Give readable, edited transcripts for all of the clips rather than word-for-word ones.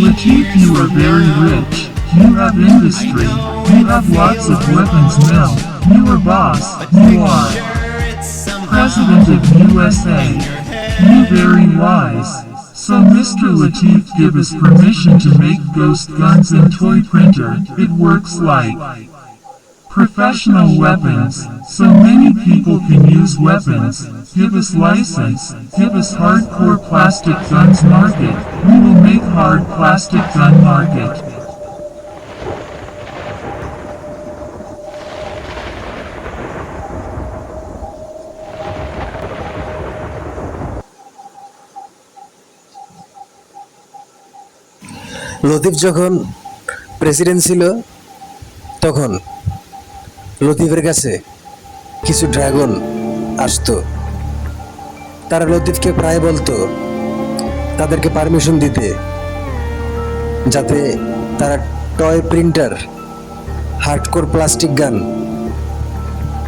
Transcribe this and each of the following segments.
Latif, you are very rich. You have industry. You have lots of weapons mill. You are boss. You are President of USA. You very wise. So Mr. Latif give us permission to make ghost guns and toy printer. It works like professional weapons, so many people can use weapons. Give us license. Give us hardcore plastic guns market. We will make hard plastic gun market. Latif যখন president ছিল তখন লতিফের কাছে কিছু dragon আসতো। তারা লতিফকে প্রায় বলতো তাদেরকে পারমিশন দিতে, যাতে তারা টয় প্রিন্টার হার্ডকোর প্লাস্টিক গান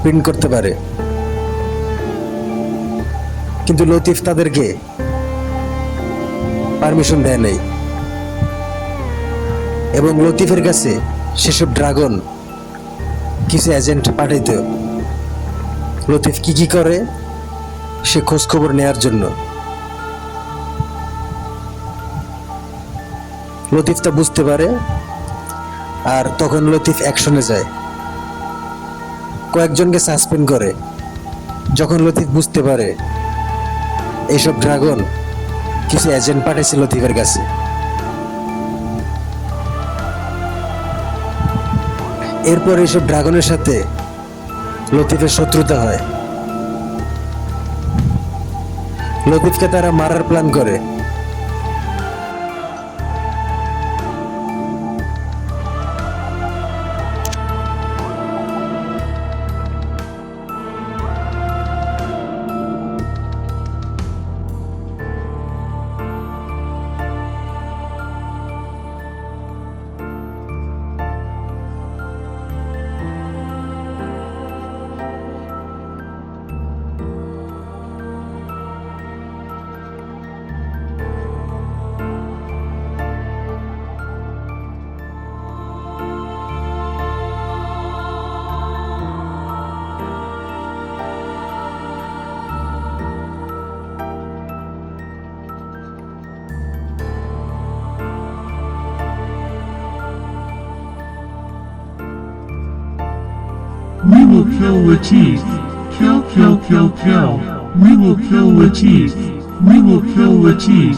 প্রিন্ট করতে পারে। কিন্তু লতিফ তাদেরকে পারমিশন দেয় নাই এবং লতিফের কাছে সেসব ড্রাগন কিছু এজেন্ট পাঠাইত লতিফ কি কি করে সে খোঁজ খবর নেয়ার জন্য। লতিফ তা বুঝতে পারে আর তখন লতিফ অ্যাকশনে যায়, কয়েকজনকে সাসপেন্ড করে। যখন লতিফ বুঝতে পারে এইসব ড্রাগন কিছু এজেন্ট পাঠাইছে লতিফের কাছে, এরপর এইসব ড্রাগনের সাথে লতিফের শত্রুতা হয়। লতিফকে তারা মারার প্ল্যান করে। We will kill Latif. Kill, kill, kill, kill. We will kill Latif. We will kill Latif.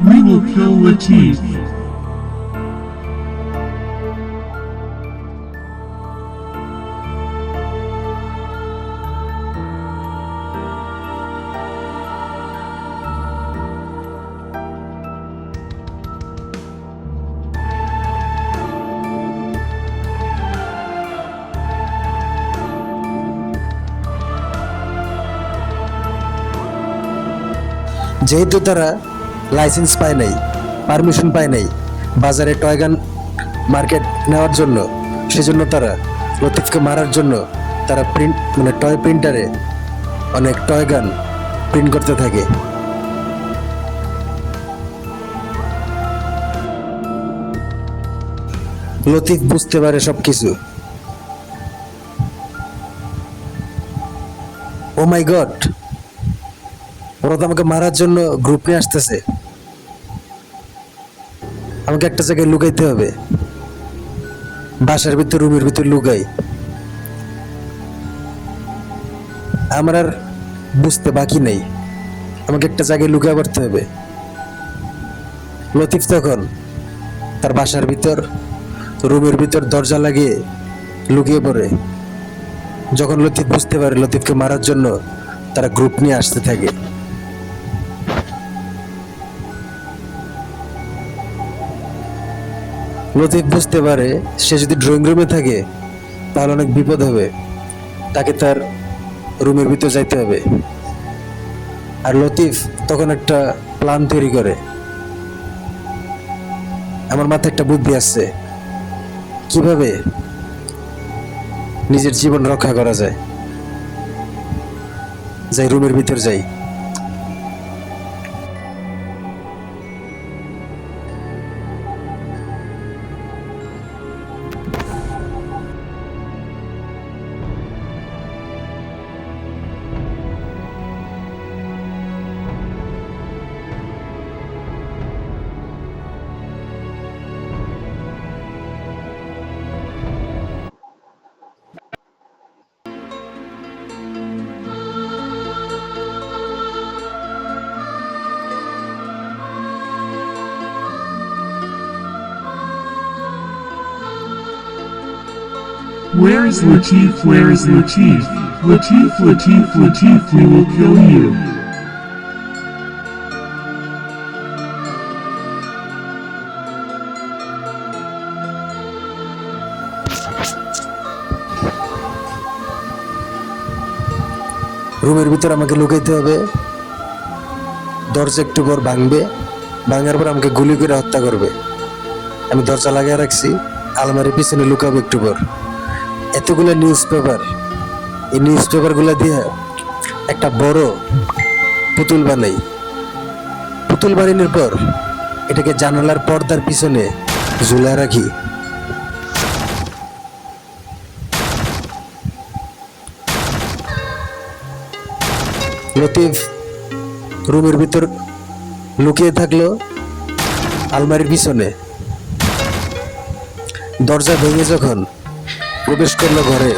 We will kill Latif. যেহেতু তারা লাইসেন্স পায় নাই, পারমিশন পায় নাই বাজারে টয় গান মার্কেট নেওয়ার জন্য, সেজন্য তারা লতিফকে মারার জন্য তারা টয় প্রিন্টারে অনেক টয় গান প্রিন্ট করতে থাকে। লতিফ বুঝতে পারে সবকিছু। ও মাই গড, ওরা তো আমাকে মারার জন্য গ্রুপ নিয়ে আসতেছে, আমাকে একটা জায়গায় লুকাইতে হবে। বাসার ভিতর রুমের ভিতর লুকাই। আমার আর বুঝতে বাকি নেই, আমাকে একটা জায়গায় লুকিয়ে পড়তে হবে। লতিফ তখন তার বাসার ভিতর রুমের ভিতর দরজা লাগিয়ে লুকিয়ে পড়ে। যখন লতিফ বুঝতে পারে লতিফকে মারার জন্য তারা গ্রুপ নিয়ে আসতে থাকে, লতিফ বুঝতে পারে সে যদি ড্রয়িং রুমে থাকে তাহলে অনেক বিপদ হবে, তাকে তার রুমের ভিতর যাইতে হবে। আর লতিফ তখন একটা প্ল্যান তৈরি করে। আমার মাথায় একটা বুদ্ধি আসছে, কিভাবে নিজের জীবন রক্ষা করা যায়। যাই রুমের ভিতর যাই। Where is Latif? Where is Latif? Latif, Latif, Latif, we will kill you. রুমের ভিতর আমাকে লুকাইতে হবে, দরজা একটু পর ভাঙবে, ভাঙার পর আমাকে গুলি করে হত্যা করবে। আমি দরজা লাগিয়ে রাখছি, আলমারির পিছনে লুকাবো একটু পর। এতগুলো নিউজ পেপার, এই নিউজ পেপারগুলো দিয়ে একটা বড় পুতুল বানাই। পুতুল বানানোর পর এটাকে জানালার পর্দার পিছনে ঝুলা রাখি। লতিফ রুমের ভিতর লুকিয়ে থাকলো আলমারির পিছনে। দরজা ভেঙে যখন প্রবেশ করলো ঘরে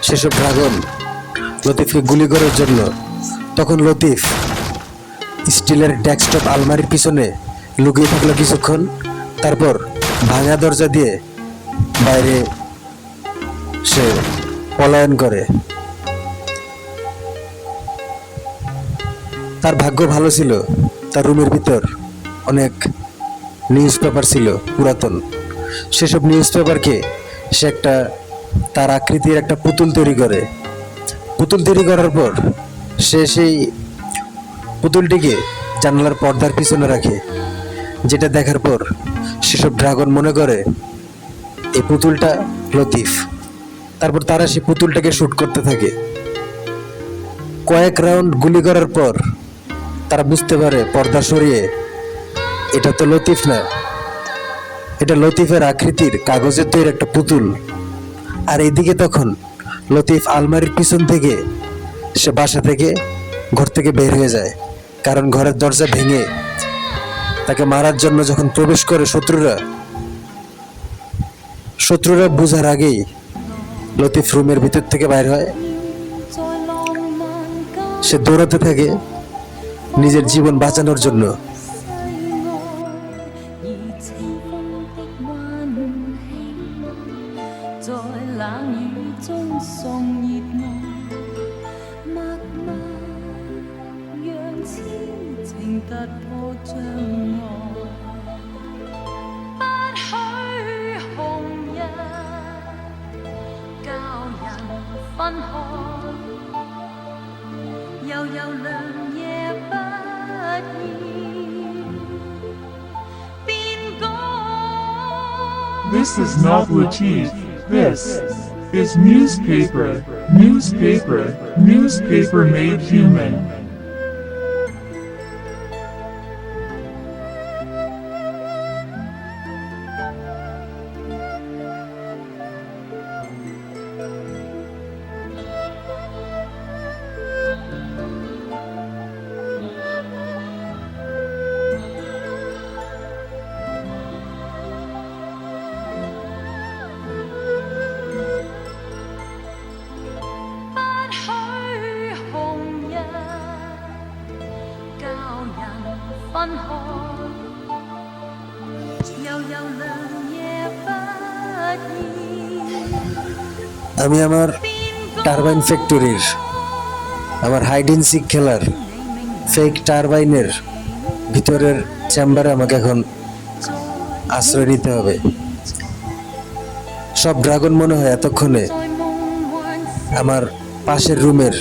সেসব ড্রাগন লতিফকে গুলি করার জন্য, তখন লতিফ স্টিলের ডেস্কটপ আলমারির পিছনে লুকিয়ে থাকলো কিছুক্ষণ। তারপর ভাঙা দরজা দিয়ে বাইরে সে পলায়ন করে। তার ভাগ্য ভালো ছিল, তার রুমের ভিতর অনেক নিউজ পেপার ছিল পুরাতন। সেসব নিউজ পেপারকে সে একটা তার আকৃতির একটা পুতুল তৈরি করে। পুতুল তৈরি করার পর সে সেই পুতুলটিকে জানালার পর্দার পিছনে রাখে, যেটা দেখার পর সেসব ড্রাগন মনে করে এই পুতুলটা লতিফ। তারপর তারা সেই পুতুলটাকে শুট করতে থাকে। কয়েক রাউন্ড গুলি করার পর তারা বুঝতে পারে পর্দা সরিয়ে এটা তো লতিফ না, এটা লতিফের আকৃতির কাগজের তৈরি একটা পুতুল। আর এইদিকে তখন লতিফ আলমারির পিছন থেকে সে বাসা থেকে ঘর থেকে বের হয়ে যায়, কারণ ঘরের দরজা ভেঙে তাকে মারার জন্য যখন প্রবেশ করে শত্রুরা বুঝার আগেই লতিফ রুমের ভিতর থেকে বাইর হয়। সে দৌড়াতে থাকে নিজের জীবন বাঁচানোর জন্য। This is not Latif. This is newspaper. Newspaper. Newspaper made human. আমি আমার টারবাইন ফ্যাক্টরির, আমার হাইড এন্ড সিক খেলার ফেক টারবাইনের ভিতরের চেম্বারে আমাকে এখন আশ্রয় নিতে হবে। সব ড্রাগন মনে হয় এতক্ষণে আমার পাশের রুমের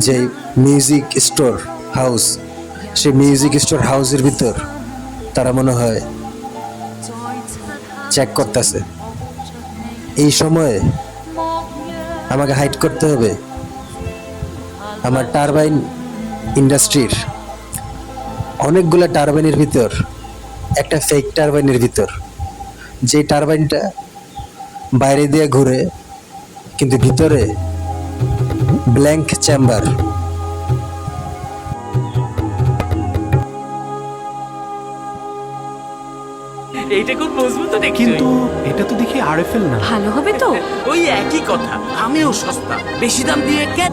যে মিউজিক স্টোর হাউস, সেই মিউজিক স্টোর হাউসের ভিতর তারা মনে হয় চেক করতেছে। এই সময়ে আমাকে হাইড করতে হবে আমার টারবাইন ইন্ডাস্ট্রির অনেকগুলো টারবাইনের ভিতর একটা ফেক টারবাইনের ভিতর, যে টারবাইনটা বাইরে দিয়ে ঘুরে কিন্তু ভিতরে ব্ল্যাঙ্ক চেম্বার। এইটা খুব মজবুত দেখছি, কিন্তু এটা তো দেখি আরএফএল না। ভালো হবে তো? ওই একই কথা, আমিও সস্তা, বেশি দাম দিয়ে কেন?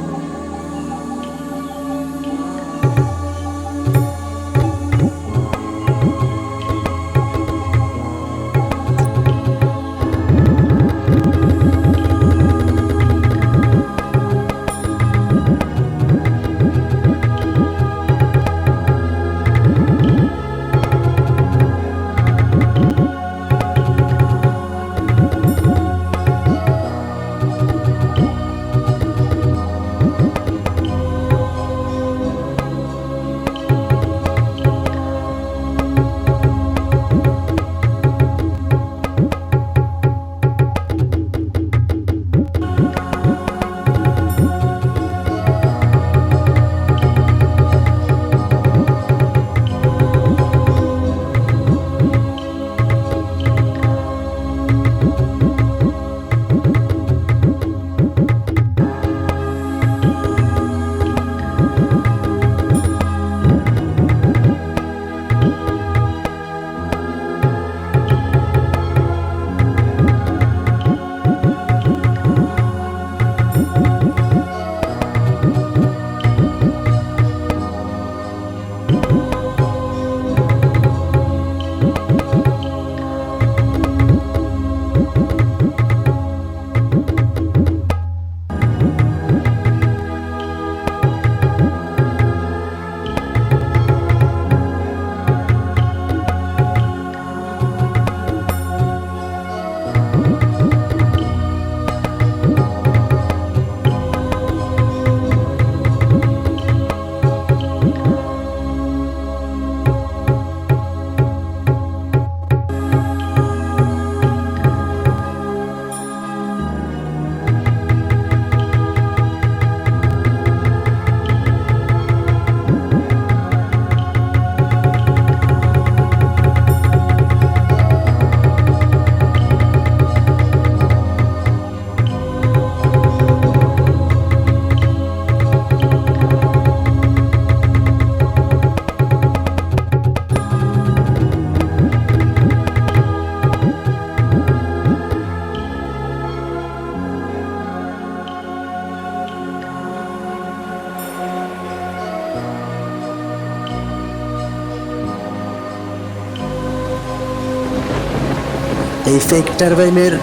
এই ফেক টারবাইনের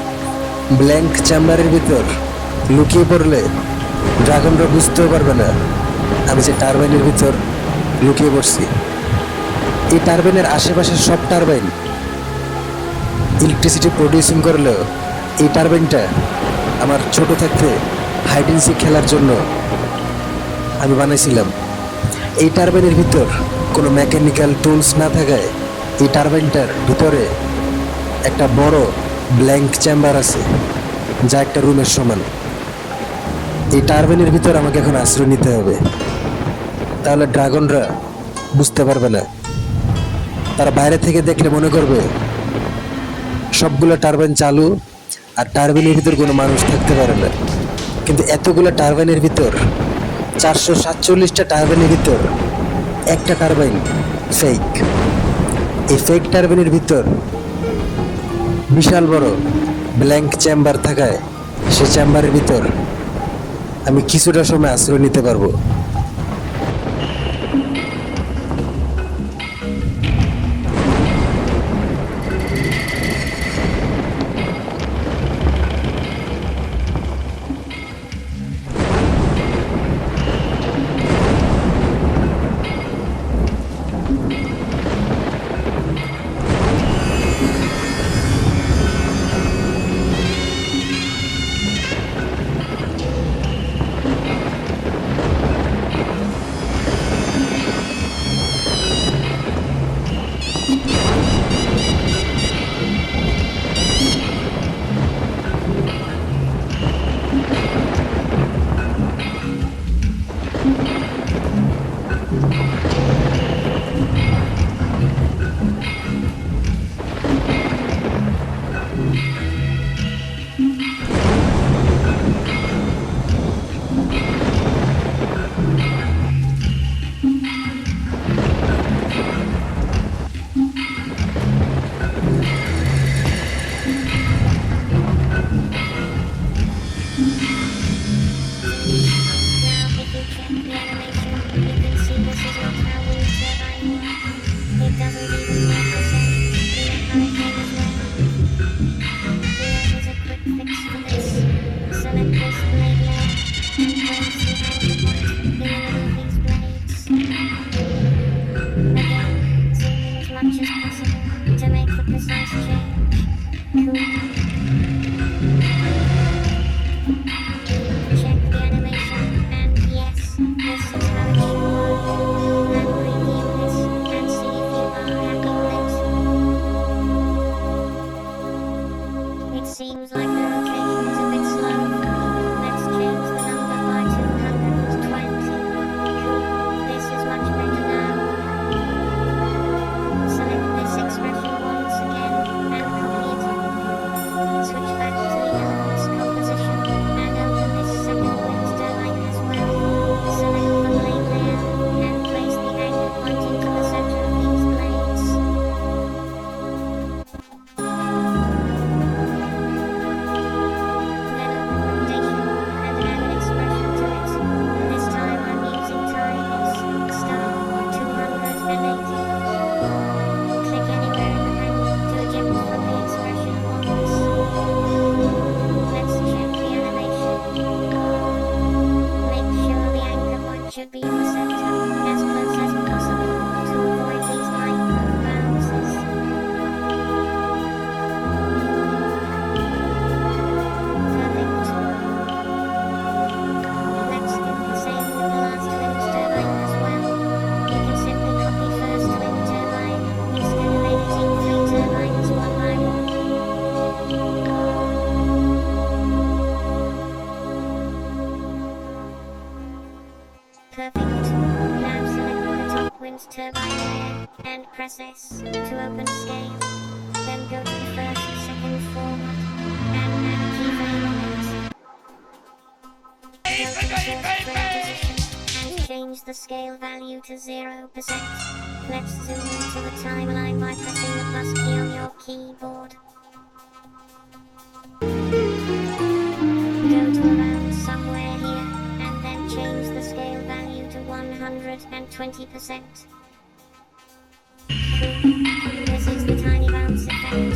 ব্ল্যাঙ্ক চেম্বারের ভিতর লুকিয়ে পড়লে ড্রাগনরা বুঝতেও পারবে না আমি যে টারবাইনের ভিতর লুকিয়ে পড়ছি। এই টারবাইনের আশেপাশে সব টারবাইন ইলেকট্রিসিটি প্রডিউসিং করলেও এই টারবাইনটা আমার ছোট থাকতে হাইড অ্যান্ড সিক খেলার জন্য আমি বানাইছিলাম। এই টারবাইনের ভিতর কোনো মেকানিক্যাল টুলস না থাকায় এই টারবাইনটার ভিতরে একটা বড় ব্ল্যাঙ্ক চেম্বার আছে যা একটা রুমের সমান। এই টারবাইনের ভিতর আমাকে এখন আশ্রয় নিতে হবে, তাহলে ড্রাগনরা বুঝতে পারবে না। তারা বাইরে থেকে দেখলে মনে করবে সবগুলো টারবাইন চালু আর টারবাইনের ভিতর কোনো মানুষ থাকতে পারে না। কিন্তু এতগুলো টারবাইনের ভিতর 447টা টারবাইনের ভিতর একটা টারবাইন ফেক। এই ফেক টারবাইনের ভিতর বিশাল বড় ব্ল্যাঙ্ক চেম্বার থাকায় সে চেম্বারের ভিতর আমি কিছুটা সময় আশ্রয় নিতে পারবো। Seems like the rotation is a bit slow. Let's change the number by 220. This is much better now. Select this expression once again and copy it. Switch back to the elements composition and open this second wind turbine as well. Select the blade layer and place the anchor pointing to the center of these blades. Should be in the center, as close as possible, to avoid these micro bounces. Perfect. Let's do the same with the last wind turbine as well. You can simply copy first wind turbine, instead of editing 3 turbines one by one. Perfect. Now select the top wind turbine layer and press S to open scale. Then go to the first and second forward and add a keyframe on it. Go to the first frame position and change the scale value to 0%. Let's zoom into the timeline by pressing the plus key on your keyboard. Go to around somewhere here and then change the scale value to 120%. This is the tiny bounce effect.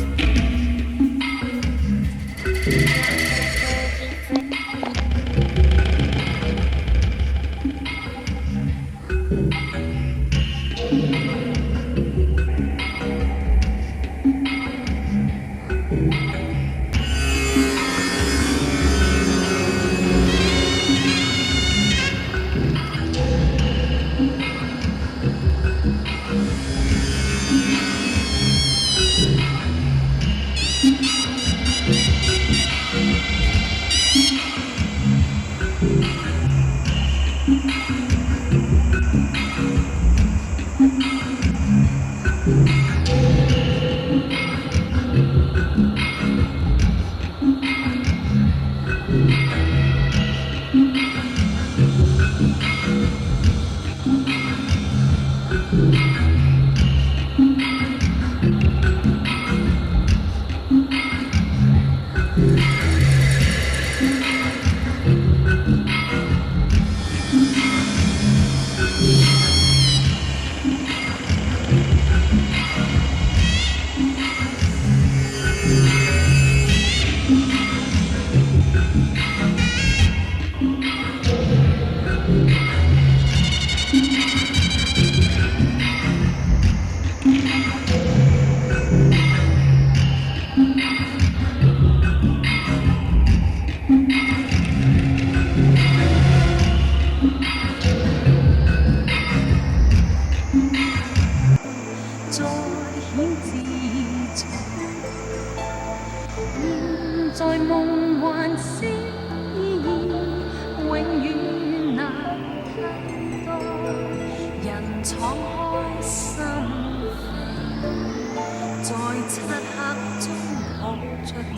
夢幻思永遠難替代。人敞開心扉，在漆黑中抱着你，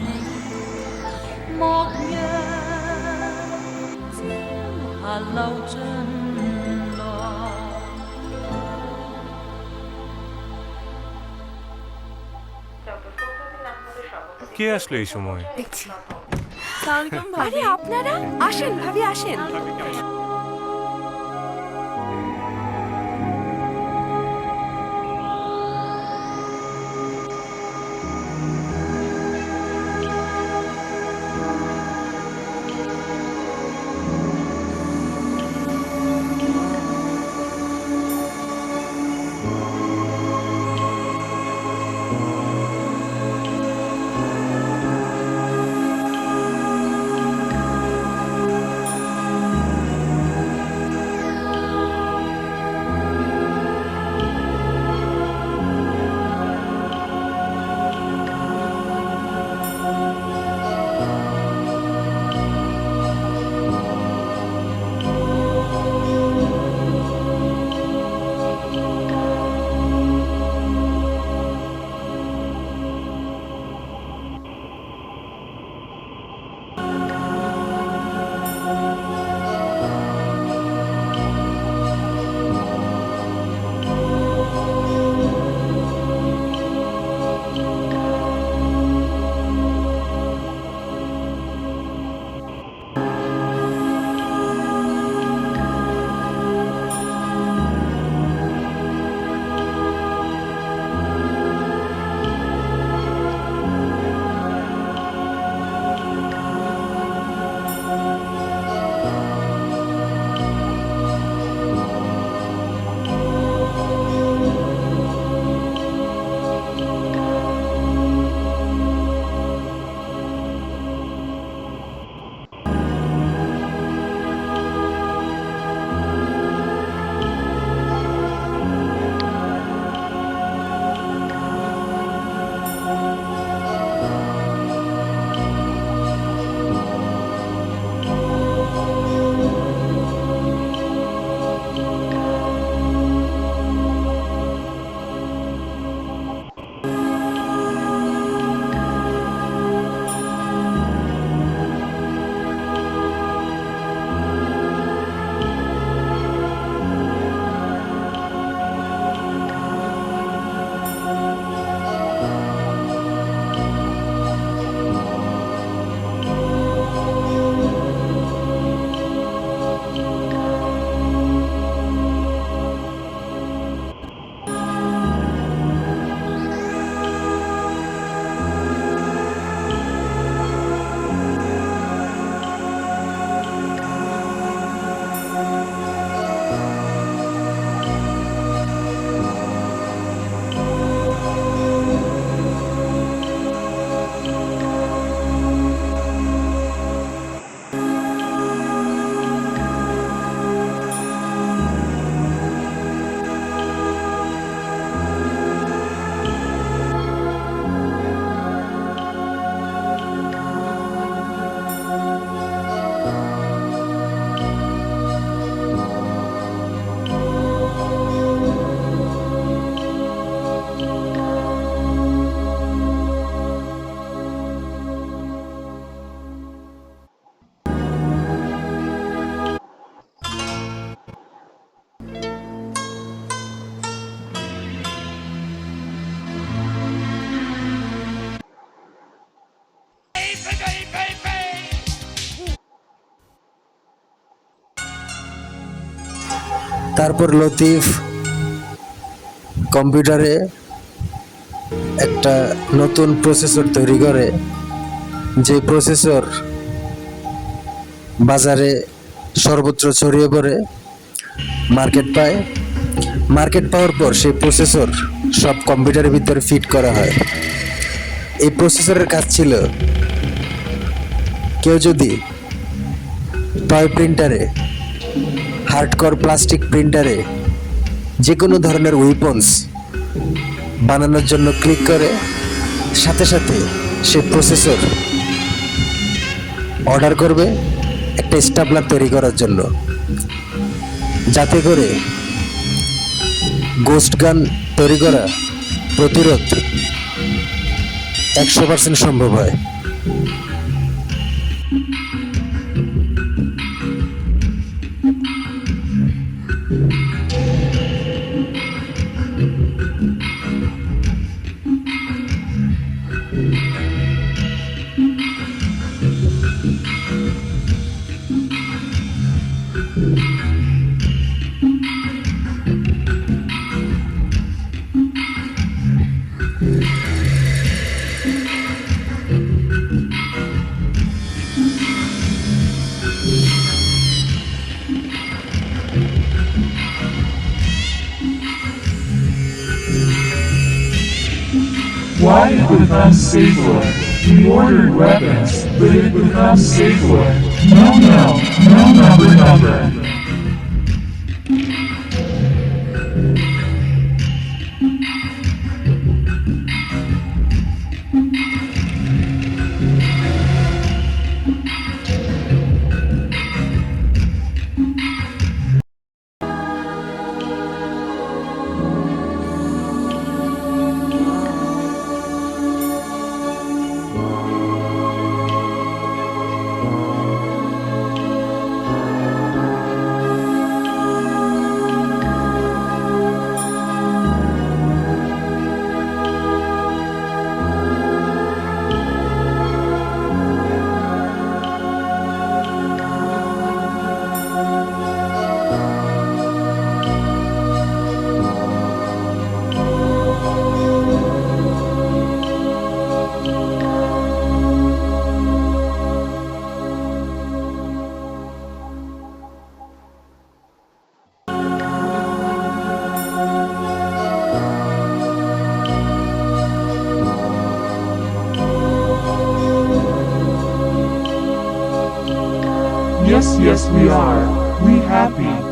莫讓朝霞流盡來。কে আসলো এই সময়? দেখছি। আরে আপনারা আসেন ভাবি আসেন। তারপর লতিফ কম্পিউটারে একটা নতুন প্রসেসর তৈরি করে, যে প্রসেসর বাজারে সর্বত্র ছড়িয়ে পড়ে, মার্কেট পায়। মার্কেট পাওয়ার পর সেই প্রসেসর সব কম্পিউটারের ভিতরে ফিট করা হয়। এই প্রসেসরের কাজ ছিল, কেউ যদি টয় প্রিন্টারে, হার্ডকোর প্লাস্টিক প্রিন্টারে যে কোনো ধরনের উইপন্স বানানোর জন্য ক্লিক করে, সাথে সাথে সে প্রসেসর অর্ডার করবে একটা স্টাবলার তৈরি করার জন্য, যাতে করে গোস্ট গান তৈরি করা প্রতিরোধ 100% সম্ভব হয়। Why it becomes safer? We ordered weapons, but it becomes safer. No, number. Yes, we are. We happy.